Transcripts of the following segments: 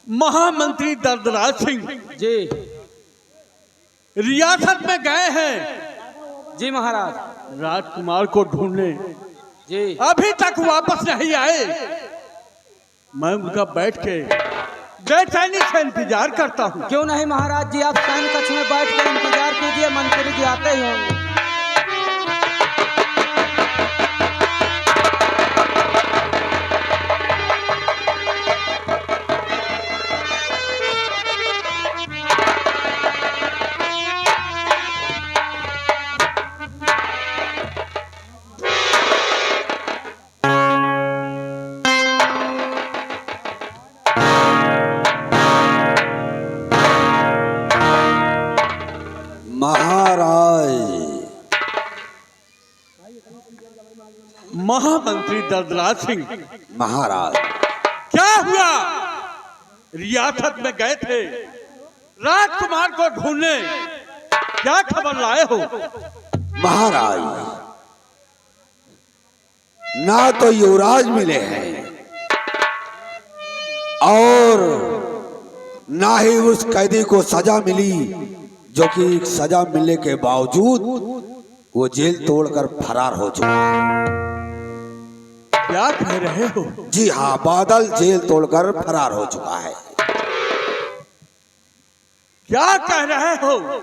महामंत्री दर्दराज सिंह जी रियासत में गए हैं जी महाराज। राजकुमार को ढूंढने, जी अभी तक वापस नहीं आए। मैं उनका बैठ के बेचैनी से इंतजार करता हूँ। क्यों नहीं महाराज जी, आप सैन्य कक्ष में बैठ कर इंतजार कीजिए, मंत्री जी आते ही होंगे। महामंत्री दर्दराज सिंह महाराज, क्या हुआ? रियासत में गए थे राजकुमार को ढूंढने, क्या खबर लाए हो? महाराज, ना तो युवराज मिले हैं और ना ही उस कैदी को सजा मिली, जो कि सजा मिलने के बावजूद वो जेल तोड़कर फरार हो चुका। क्या कह रहे हो? जी हाँ, बादल जेल तोड़कर फरार हो चुका है। क्या कह रहे हो?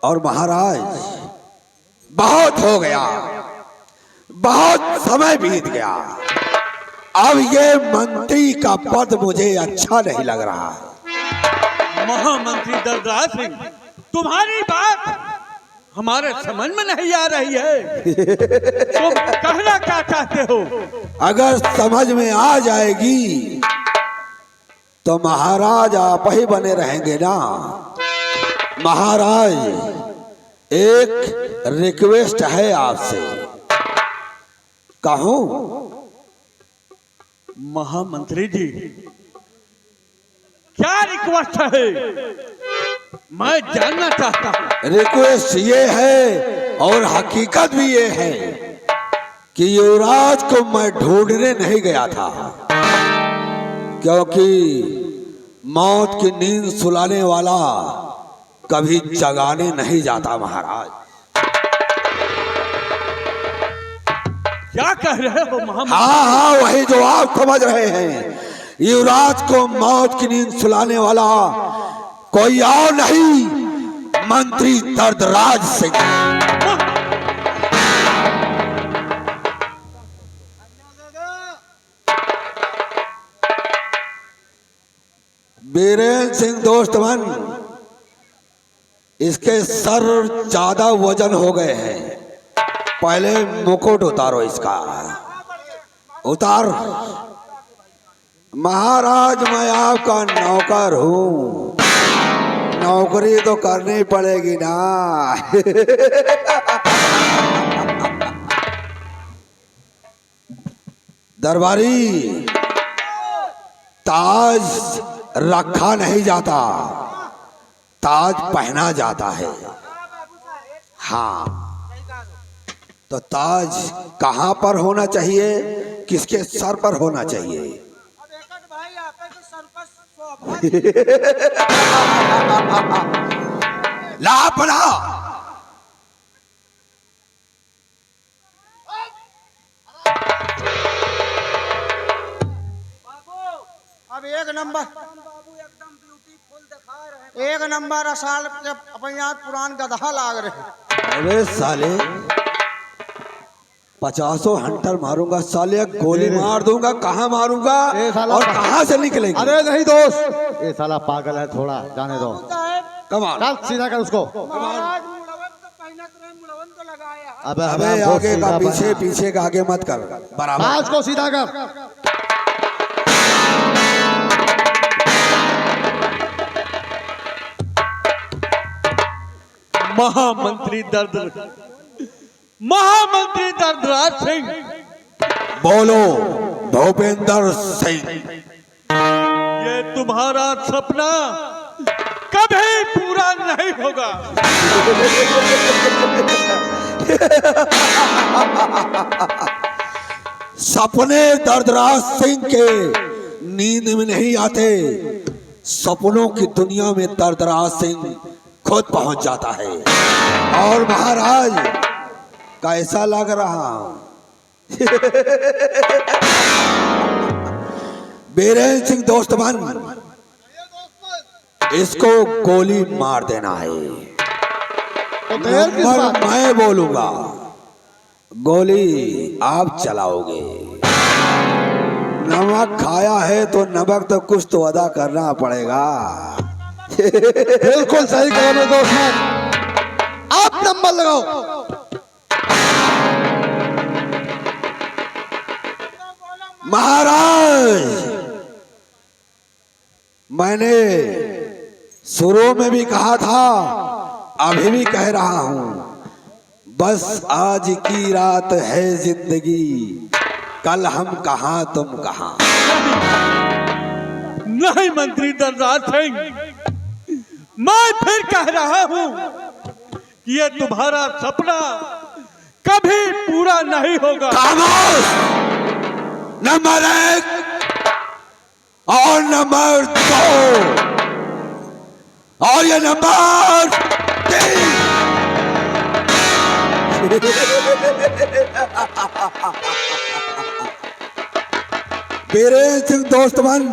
और महाराज, बहुत हो गया, बहुत समय बीत गया, अब ये मंत्री का पद मुझे अच्छा नहीं लग रहा है। महामंत्री दर्दराज सिंह, तुम्हारी बात हमारे समझ में नहीं आ रही है। तुम कहना क्या चाहते हो? अगर समझ में आ जाएगी तो महाराज आप ही बने रहेंगे ना। महाराज, एक रिक्वेस्ट है आपसे, कहूं? महामंत्री जी, क्या रिक्वेस्ट है? मैं जानना चाहता हूं। रिक्वेस्ट ये है और हकीकत भी ये है कि युवराज को मैं ढूंढने नहीं गया था, क्योंकि मौत की नींद सुलाने वाला कभी जगाने नहीं जाता। महाराज, क्या कह रहे हो महामंत्री? हाँ, वही जो आप समझ रहे हैं। युवराज को मौत की नींद सुलाने वाला कोई और नहीं, मंत्री दर्दराज सिंह। बीरेन सिंह दोस्तमन, इसके सर ज्यादा वजन हो गए हैं, पहले मुकुट उतारो इसका। उतार। महाराज, मैं आपका नौकर हूं, नौकरी तो करनी पड़ेगी ना। दरबारी, ताज रखा नहीं जाता, ताज पहना जाता है। हाँ, तो ताज कहाँ पर होना चाहिए, किसके सर पर होना चाहिए? लापड़ा। अब एक नंबर एकदम ब्यूटीफुल दिखा रहे, एक नंबर असाल अपने यहाँ पुरान गधा लाग रहे। अरे साले, 50 हंटर मारूंगा साले, गोली मार दूंगा। कहाँ मारूंगा और कहाँ से निकलेगी? अरे नहीं दोस्त, ये साला पागल है, थोड़ा जाने दो। कमाल, चल सीधा कर उसको। अबे आगे का पीछे, पीछे का आगे मत कर, बराबर। आज को सीधा कर। महामंत्री दर्दराज सिंह, बोलो। भूपेंद्र सिंह, ये तुम्हारा सपना कभी पूरा नहीं होगा। सपने दर्दराज सिंह के नींद में नहीं आते, सपनों की दुनिया में दरदराज सिंह खुद पहुंच जाता है। और महाराज कैसा लग रहा बीरेंद्र सिंह दोस्त बन, इसको गोली मार देना है। नंबर मैं बोलूंगा, गोली आप चलाओगे। नमक खाया है तो नमक तो कुछ तो अदा करना पड़ेगा। बिल्कुल सही कहा मेरे दोस्त, आप नंबर लगाओ। महाराज, मैंने शुरू में भी कहा था, अभी भी कह रहा हूं, बस आज की रात है जिंदगी, कल हम कहां तुम कहां। नहीं मंत्री दरराज सिंह, मैं फिर कह रहा हूं कि ये तुम्हारा सपना कभी पूरा नहीं होगा। खामोश! नंबर 1 और नंबर 2 और ये नंबर 3। बीरेंद्र सिंह दोस्त बन,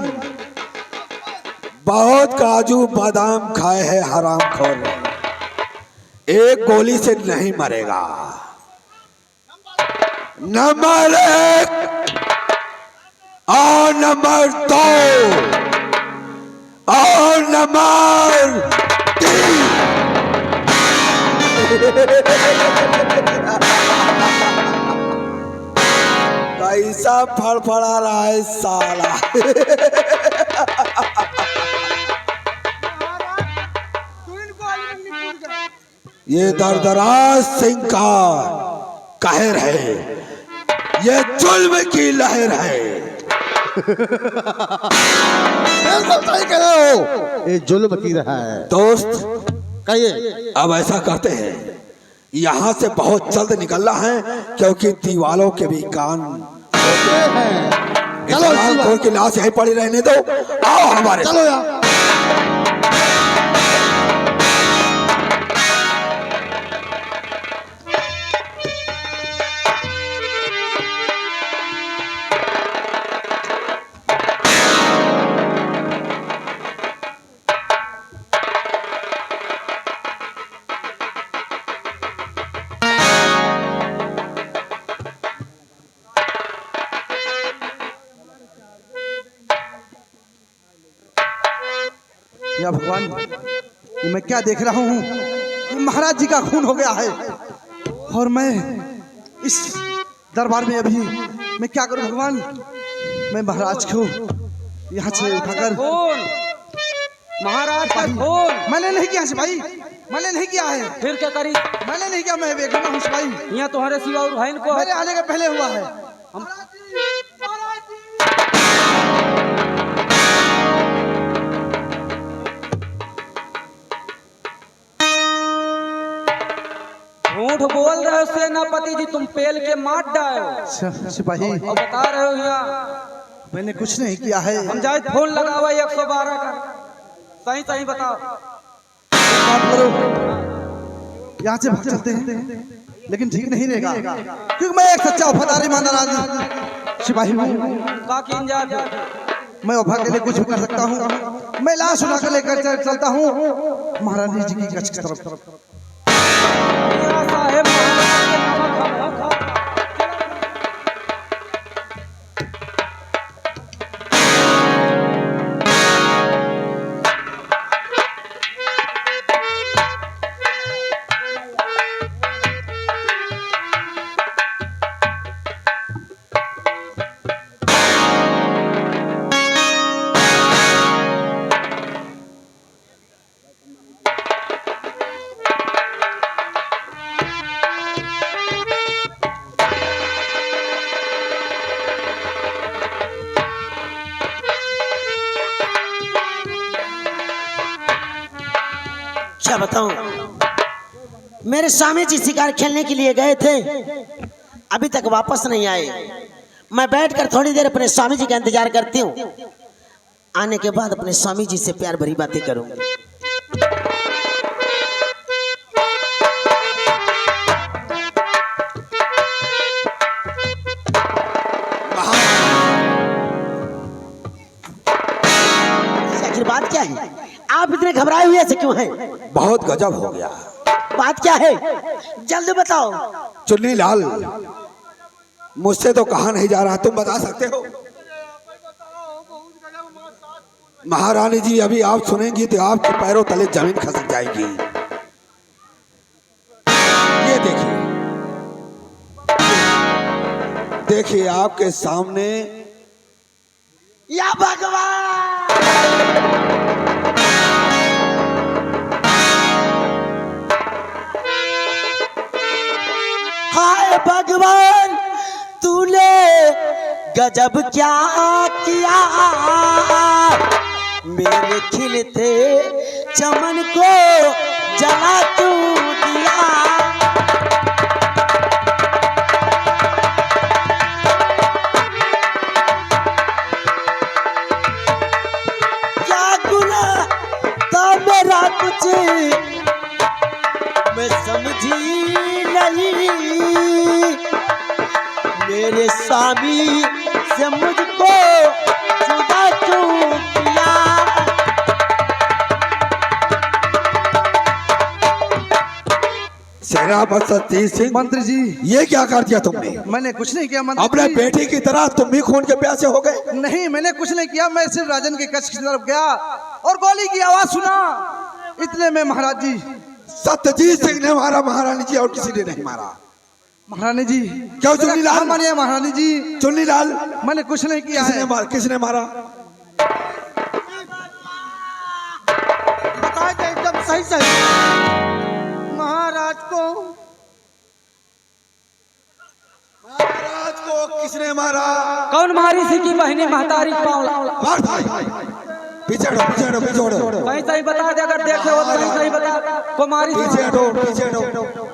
बहुत काजू बादाम खाए हैं हरामखोर, एक गोली से नहीं मरेगा। नंबर 1 और नंबर 2 और नंबर 3। कैसा फड़फड़ा रहा है साला। ये दरदराज सिंह का कहर है, ये जुल्म की लहर है। बिल्कुल सही कह रहे हो, ये जुल्म की रहा है। दोस्त कहिए। अब ऐसा करते हैं, यहाँ से बहुत जल्द निकलना है, क्योंकि दीवालों के भी कान होते हैं। चलो की लाश यहीं पड़ी रहने दो, आओ हमारे। चलो यार। या भगवान, ये मैं क्या देख रहा हूँ? ये महाराज जी का खून हो गया है और मैं इस दरबार में अभी मैं क्या करूं भगवान? मैं महाराज को यहाँ से उठाकर महाराज का खून मैंने नहीं किया सिपाही, मैंने नहीं किया है। फिर क्या करी? मैंने नहीं किया, मैं बेगुनाह हूँ सिपाही। यहाँ तुम्हारे सिवा और भाई को मेरे आने के पहले हुआ है। झूठ बोल रहे हो सेनापति जी, तुम पेल के मार डालो। सिपाही और बता रहे हो यहाँ मैंने कुछ नहीं किया है। हम जाए फोन लगावा 112 का, सही सही बताओ। बात करो, यहाँ से भाग चलते हैं, लेकिन ठीक नहीं रहेगा, क्योंकि मैं एक सच्चा वफादार ईमानदार आदमी सिपाही हूँ। बाकी इंजाज मैं वफा के लिए कुछ भी कर सकता हूँ। मैं लाश उठा कर लेकर चलता हूँ महारानी जी की कच्छ की तरफ। साहेब महाराज के नमक खा। क्या बताऊं, मेरे स्वामी जी शिकार खेलने के लिए गए थे, अभी तक वापस नहीं आए। मैं बैठकर थोड़ी देर अपने स्वामी जी का इंतजार करती हूँ। आने के बाद अपने स्वामी जी से प्यार भरी बातें करूंगी। आखिर बात क्या है? आप इतने घबराए हुए ऐसे क्यों हैं? बहुत गजब हो गया। बात क्या है? जल्दी बताओ। चुन्नी लाल, मुझसे तो कहा नहीं जा रहा, तुम बता सकते हो? महारानी जी, अभी आप सुनेंगी तो आपके पैरों तले जमीन खसक जाएगी। ये देखिए, देखिए आपके सामने। या भगवान! हाय भगवान, तूने गजब क्या किया, मेरे खिलते चमन को जला तू दिया। क्या गुनाह था मेरा कुछ मैं समझी नहीं, मेरे स्वामी से मुझको जुदा क्यों किया। सेनापति सिंह, मंत्री जी, ये क्या कर दिया तुमने? मैंने कुछ नहीं किया मंत्री अपने जी। बेटे की तरह तुम भी खून के प्यासे हो गए। नहीं, मैंने कुछ नहीं किया। मैं सिर्फ राजन के कक्ष की तरफ गया और गोली की आवाज सुना, इतने में महाराज जी। सत्यजीत सिंह ने मारा महारानी जी, और किसी ने नहीं मारा। महारानी जी क्यों चुन्नी लाल? मानिए महारानी जी, चुन्नी लाल, मैंने कुछ नहीं किया है। किसने मारा? बताए थे एकदम सही सही। महाराज को किसने मारा? कौन मारी सी की बहनी महतारी पावला? मार भाई, पीछे हटो, पीछे हटो, पीछे हटो। सही सही बता दे, अगर देखे हो तो सही सही बता। को मारी सी? पीछे हटो, पीछे हटो।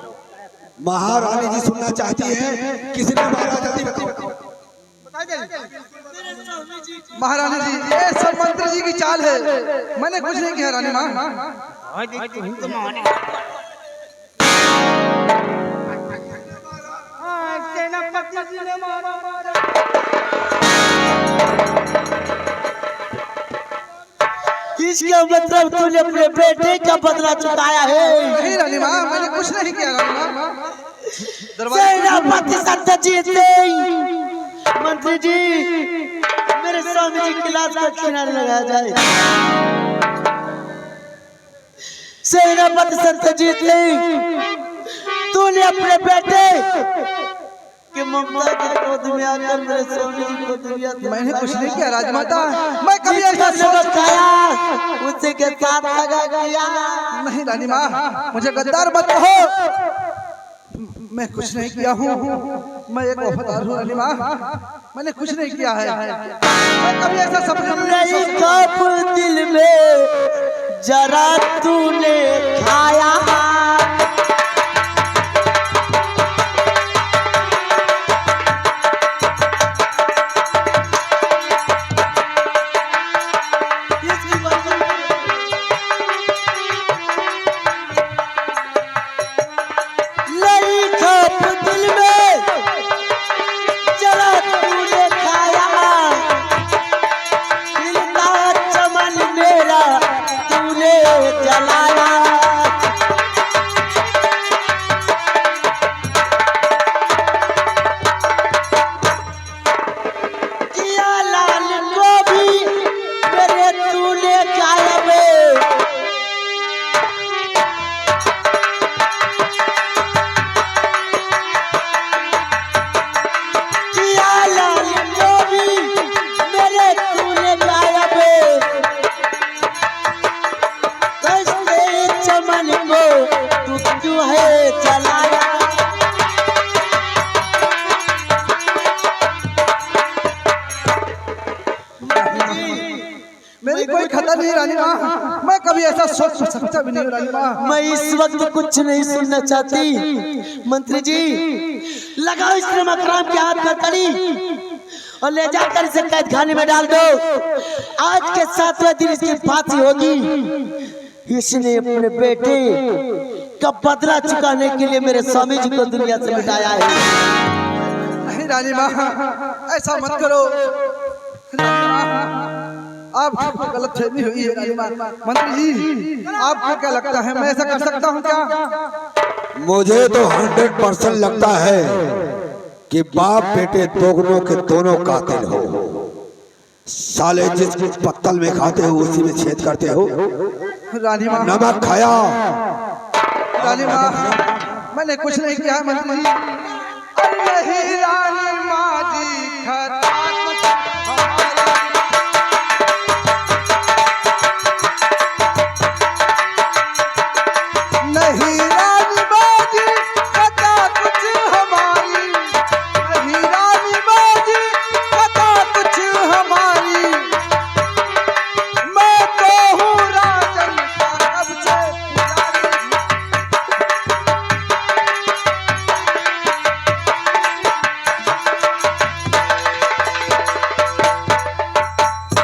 महारानी जी सुनना चाहती है, किसने मारा? जल्दी बताओ। महारानी जी, ये सब मंत्री जी की चाल है, मैंने कुछ नहीं किया रानी माँ। सेनापति जी ने मारा। इसका मतलब तूने अपने बेटे का बदला चुकाया है? नहीं रानी माँ, मैंने कुछ नहीं किया रानी माँ। सेनापति सत्यजीत सिंह, मंत्री जी, मेरे स्वामी जी की लाश का किनारे लगाया जाए। सेनापति सत्यजीत सिंह, तूने अपने बेटे कि ममता की गोद में आकर मेरे स्वामी जी को दिया था। मैंने कुछ नहीं किया राजमाता, मैं कभी ऐसा सोच खाया उसी के साथ लगा गया। नहीं रानी माँ, मुझे गद्दार मत कहो, मैं कुछ नहीं किया हूँ। मैं एक वफादार हूँ रानी माँ, मैंने कुछ नहीं किया है। मैं कभी ऐसा सपने में नहीं सोचा। कब दिल में जरा तूने खाया, मेरी कोई खतर नहीं रानी माँ, मैं कभी ऐसा सोच सकता भी नहीं रानी माँ। मैं इस वक्त कुछ नहीं सुनना चाहती। मंत्री जी, लगाओ इस अकराम के हाथ में कड़ी और ले जाकर इसे कैद खाने में डाल दो। आज के 7वें दिन इसकी फांसी होगी। इसने अपने बेटे का बदला चुकाने के लिए मेरे स्वामी जी को दुनिया से मिटाया है। नहीं रानी माँ, ऐसा मत करो। आपको गलत फहमी हुई है रानी माँ। मंत्री जी, आपको क्या लगता है मैं ऐसा कर सकता हूँ क्या? मुझे तो 100% लगता है कि बाप बेटे दोनों के दोनों कातिल हो। साले जिस पत्तल में खाते हो उसी में छेद करते हो। रानी माँ, नमक खाया। रानी माँ, मैंने कुछ नहीं किया मंत्री जी। नहीं रानी माँ जी, खता कुछ नहीं रानी माँ जी, खता कुछ हमारी। नहीं रानी माँ जी, खता कुछ हमारी। मैं तो हूँ राजन का कब से पुजारी।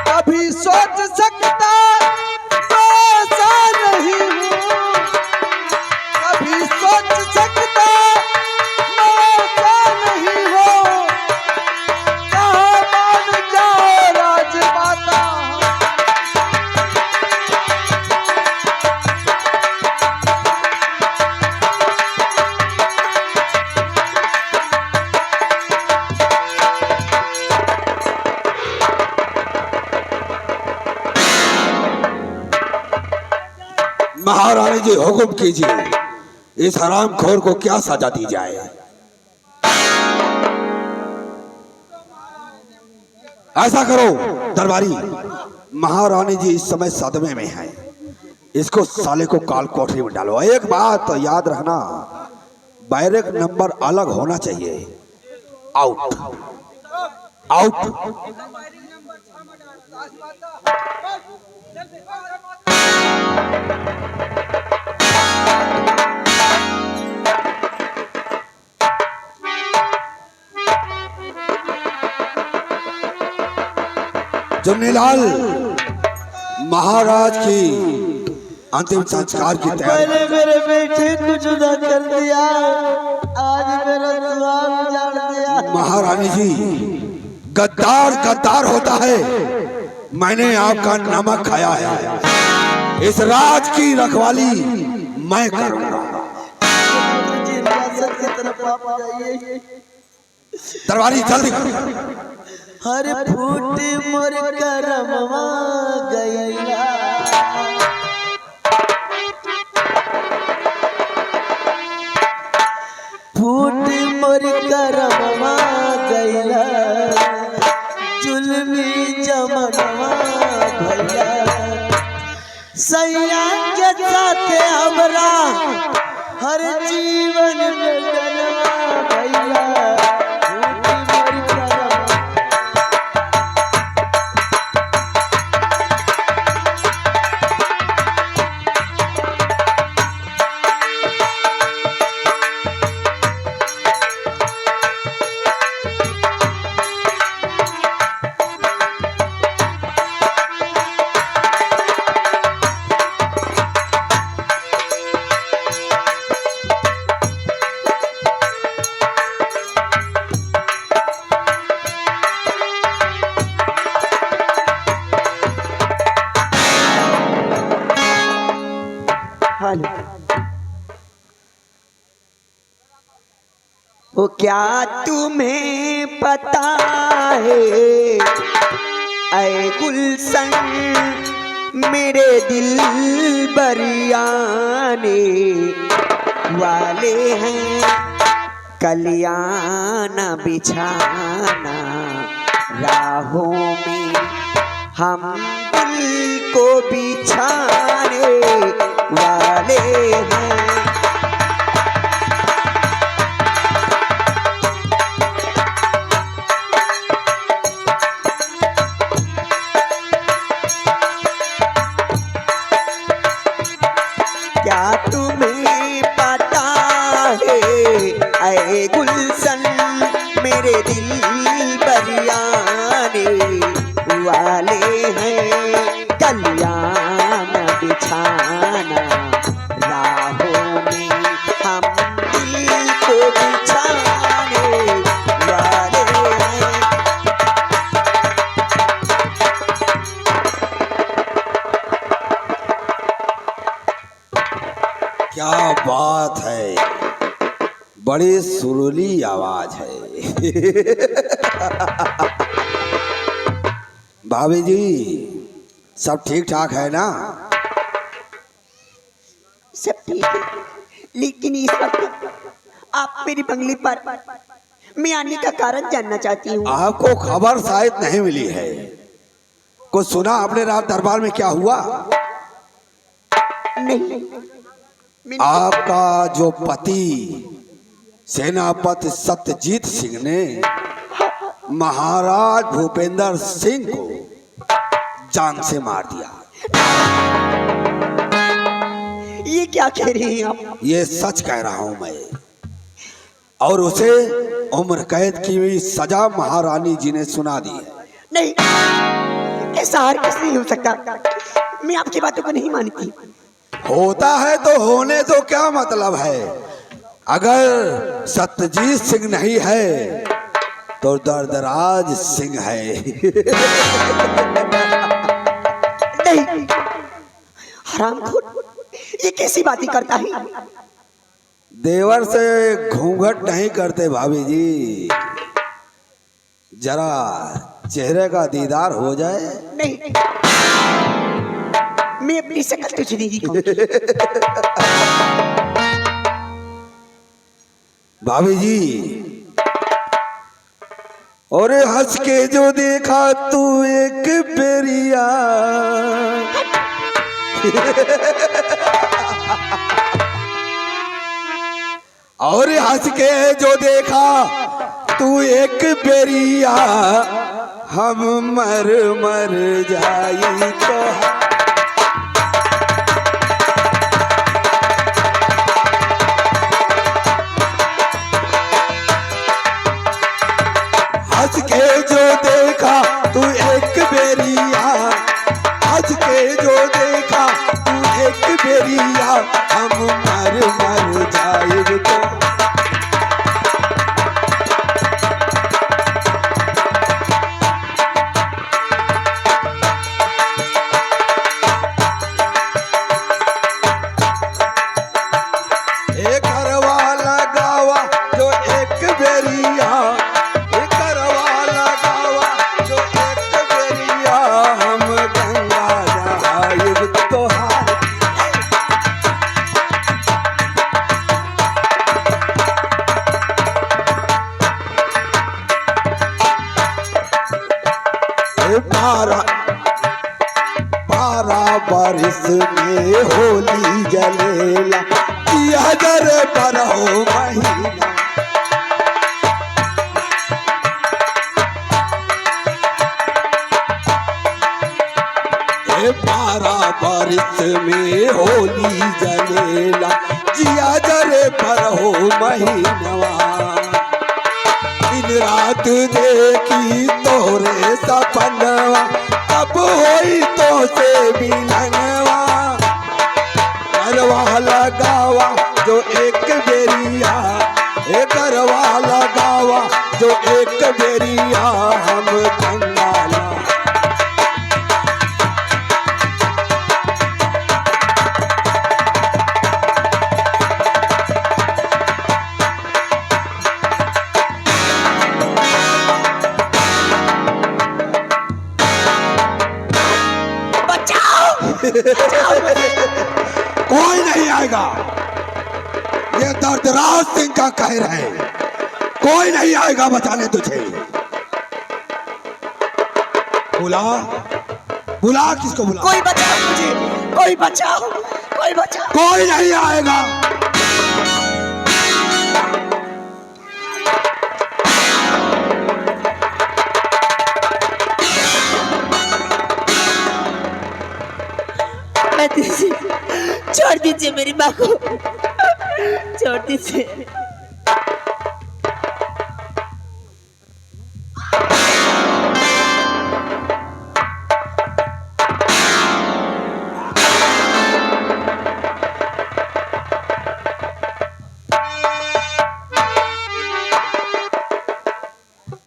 कभी सोच सकता तो ऐसा नहीं हूँ। कभी सोच सकता मैं ऐसा नहीं हूँ। कहाँ मान जाओ राजमाता। महारानी जी हुक्म कीजिए, इस हरामखोर को क्या सजा दी जाए? ऐसा करो दरबारी, महारानी जी इस समय सदमे में हैं। इसको साले को काल कोठरी में डालो। एक बात तो याद रखना, बैरक नंबर अलग होना चाहिए। Out out. जमनीलाल, महाराज की अंतिम संस्कार की तैयारी। मैंने मेरे बेटे को जुदा कर दिया, आज मेरा दुआर उजाड़ दिया। महारानी जी, गद्दार गद्दार होता है। मैंने आपका नमक खाया है। इस राज की रखवाली मैं करूंगा। मुझे रियासत की तरफ आप जाइए। दरबारी जल्दी करो। हर फूट मोर करमवा गईला। फूट मोर करमवा गईला। जुल्मी जमनवा भैया। सैया के साथ हमरा हर जीवन में डरवा भैया। वो क्या तुम्हें पता है ऐ गुलशन मेरे दिल बरियाने वाले हैं। कलियाण बिछाना राहों में हम दिल को बिछाने वाले हैं। क्या तुम्हें पता है ऐ गुलशन मेरे दिल बरिया क्या बात है, बड़ी सुरीली आवाज है। भाभी जी सब ठीक ठाक है ना? सब ठीक है, लेकिन इस वक्त आप मेरी बंगले पर मैं आने का कारण जानना चाहती हूँ। आपको खबर शायद नहीं मिली है। कुछ सुना आपने रात दरबार में क्या हुआ? नहीं, आपका जो पति सेनापति सत्यजीत सिंह ने महाराज भूपेंद्र सिंह को जान से मार दिया। ये क्या कह रहे हैं आप? ये सच कह रहा हूं मैं। और उसे उम्र कैद की हुई सजा महारानी जी ने सुना दी है। नहीं, ऐसा हरगिज़ नहीं हो सकता। मैं आपकी बातों को नहीं मानती। होता है तो होने तो क्या मतलब है? अगर सत्यजीत सिंह नहीं है तो दर्दराज सिंह है। नहीं, हरामखोर, ये कैसी बातें करता है? देवर से घूंघट नहीं करते भाभी जी, जरा चेहरे का दीदार हो जाए। नहीं, मैं अपनी शक्ल तुझे नहीं दिखाऊंगी। भाभी जी, और हंस के जो देखा तू एक बेरिया, और हंस के जो देखा तू एक बेरिया, हम मर मर जाई तो हंस के जो देखा तू एक बेरिया, हंस के जो देखा तू एक बेरिया, हम मर मर जाएंगे तो। एक घरवाला गावा जो एक बेरिया, एक घरवाला गावा जो एक बेरिया, हम गंगा नहाएब तोहार। बारह बारिश में होली जलेला, किया जरे पर हो महीना। बारह बारिश में होली जलेला, जिया जरे पर हो महीनवा। दिन रात देखी तोरे सपनवा, कब होई तो से मिलनवा। करवा लगावा जो एक बेरिया, एक करवा लगावा जो एक बेरिया, हम कंगाला। कोई नहीं आएगा, ये दर्दराज सिंह का कहर है। कोई नहीं आएगा बचाने तुझे। बुला बुला, किसको बुला? कोई बचाओ मुझे, कोई बचाओ, कोई बचाओ। कोई नहीं आएगा। छोड़ दीजिए मेरी माँ को, छोड़ दीजिए।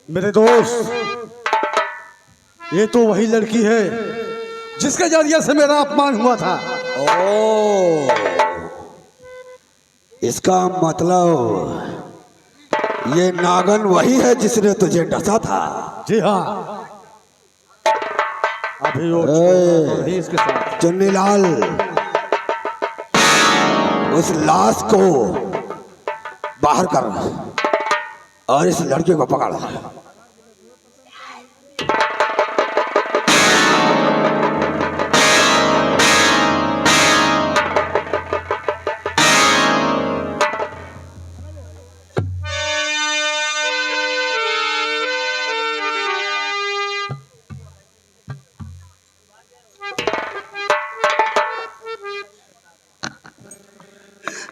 मेरे दोस्त, ये तो वही लड़की है जिसके जरिए से मेरा अपमान हुआ था। ओ, इसका मतलब ये नागन वही है जिसने तुझे डसा था। जी हाँ, अभी वो ही इसके साथ। चुन्नीलाल, उस लाश को बाहर कर और इस लड़के को पकड़।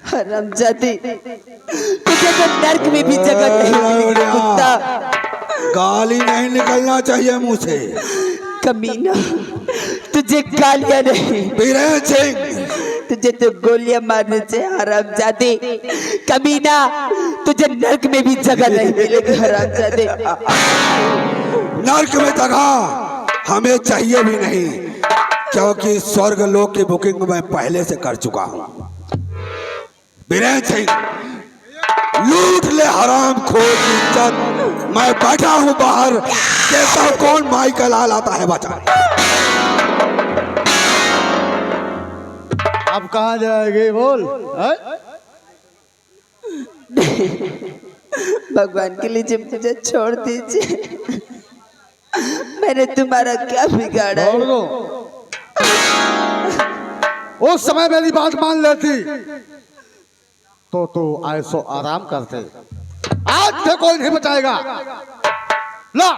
हरामजादी, तुझे तो नर्क में भी जगह नहीं मिलेगी कुत्ता। गाली नहीं निकलना चाहिए मुंह से। कमीना, तुझे गालियां नहीं, बीरेन सिंह, तुझे तो गोलियां मारने से। हरामजादी कमीना, तुझे नर्क में भी जगह नहीं मिलेगी। हरामजादी, नर्क में जगह हमें चाहिए भी नहीं, क्योंकि स्वर्ग लोक की बुकिंग मैं पहले से कर चुका हूं। बीरेन सिंह, लूट ले हराम खोर की इज्जत। मैं बैठा हूं बाहर, देखता हूं कौन माई का लाल आता है बचा। अब कहाँ जाएगी बोल? भगवान के लिए मुझे छोड़ दीजिए। मैंने तुम्हारा क्या बिगाड़ा छोड़ है? दो। उस समय मेरी बात मान लेती तो तू ऐसो आराम करते। आज से कोई नहीं बचाएगा। ला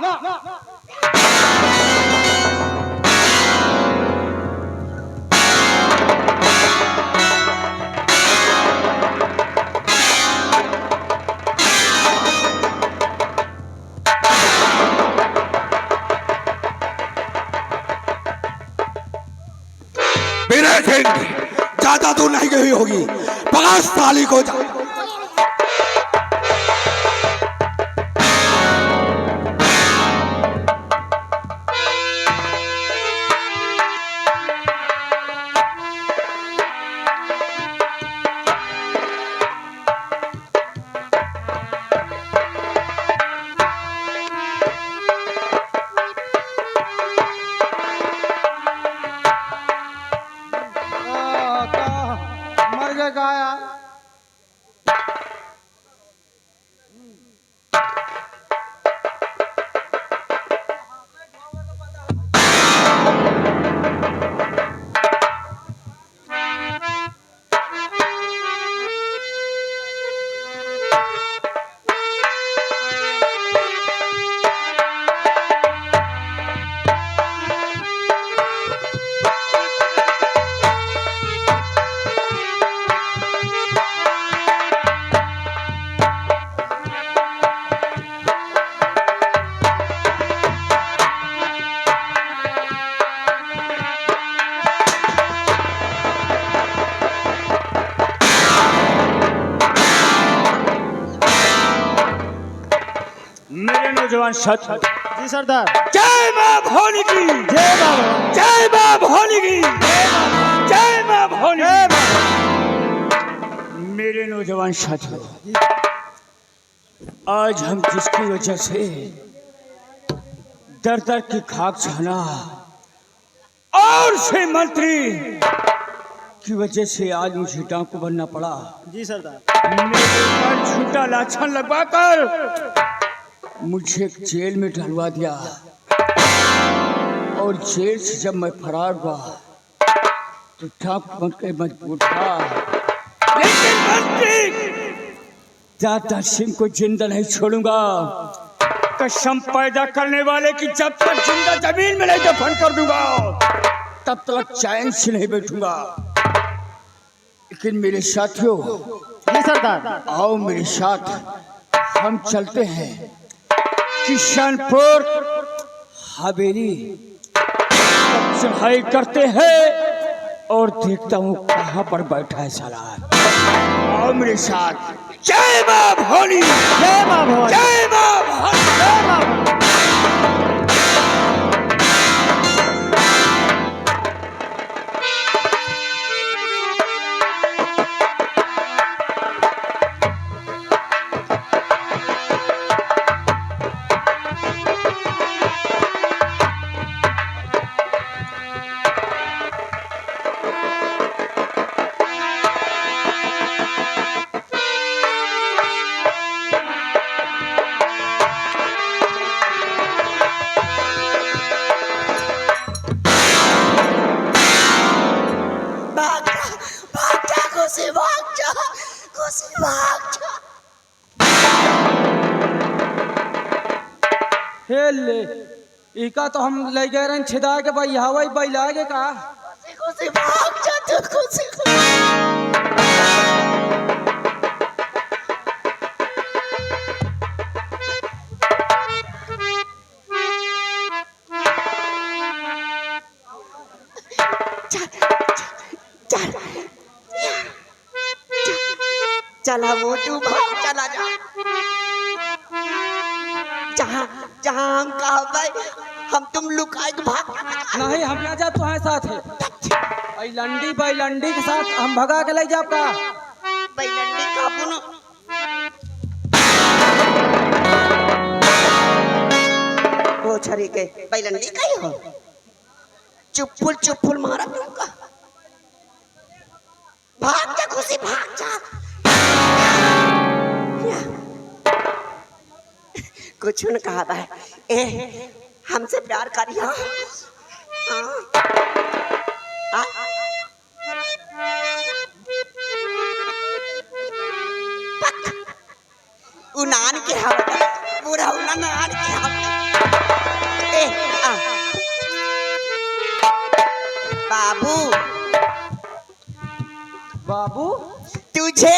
बीरेन सिंह, ज्यादा दूर नहीं गई होगी, पकड़ साली को जा। मर गया गाया। मेरे नौजवान साथी, जी सरदार। जय मां भवानी की, जय बाबा। जय मां भवानी की, जय मां भवानी की। मेरे नौजवान साथियों, आज हम जिसकी वजह से दर दर की खाक छाना और से मंत्री की वजह से आज मुझे डाकू बनना पड़ा। जी सरदार। मेरे पर झूठा लाछन लगवाकर मुझे जेल में डलवा दिया और जेल से जब मैं फरार हुआ तो डाकू बन के मजबूर था। लेकिन मंत्री दादा सिंह को जिंदा नहीं छोड़ूंगा। कसम पैदा करने वाले की जब तक जिंदा जमीन में नहीं दफन कर दूंगा तब तक चैन से नहीं बैठूंगा। लेकिन मेरे साथियों, जी सरदार। आओ मेरे साथ हम चलते हैं किशनपुर हवेली, चढ़ाई करते हैं और देखता हूँ कहाँ पर बैठा है साला। आओ मेरे साथ। जय मां भवानी, जय मां भवानी। जय मां भवानी, जय मां भवानी। हे ले इका तो हम ले गए रन छिदा के भाई हवाई भाई लागे का खुशी भाग जा तू खुशी चला मोटू भाग चला जा जहाँ जहाँ हम कहा भाई हम तुम लुकाए के भाग नहीं हम ना जा तुम्हारे साथ है बैलंडी के साथ हम भगा के ले जा का बैलंडी का पुनो वो छरी के बैलंडी का ही हो चुप्पुल मारा तुमका भाग जा खुशी भाग जा कुछ न कहा है ए हमसे प्यार करिया उनान के हवा पूरा उनान के हवा ए बाबू तुझे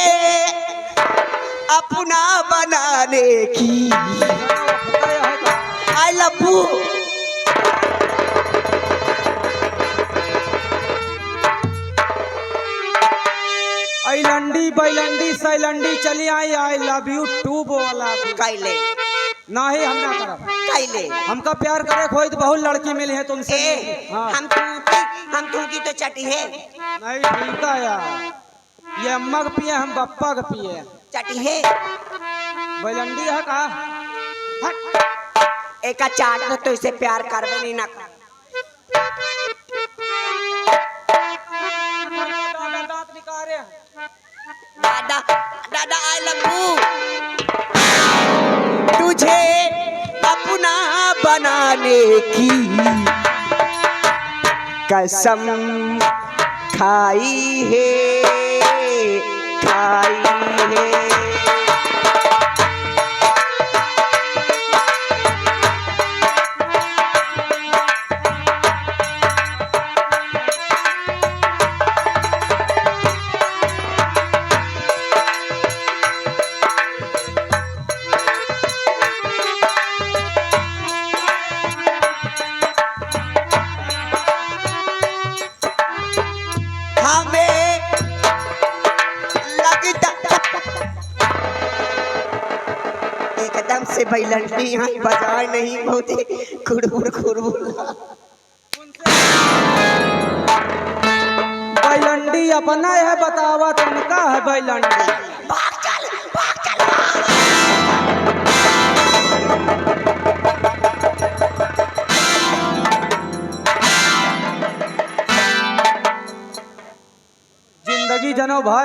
अपना बनाने की आई लव यू बैलंडी सैलंडी चली आई लव यू टू बोला काइले नहीं हम ना करब काइले हमका प्यार करे खोई तो बहुत लड़की मिली है तुमसे हाँ। हम तुमकी तो चटी है नहीं ठीक है यार ये अम्मा का पिए हम बप्पा का पिए चटी है बैलंडी है का एक चाट तो इसे प्यार करवे नहीं ना दादा दादा आई लव यू तुझे अपना बनाने की कसम खाई है से बैलंडी यहाँ बाजार नहीं बहुत खुरबुर बैलंडी अपना है बतावा तुमका है बैलंडी भाग चल जिंदगी जनो भाई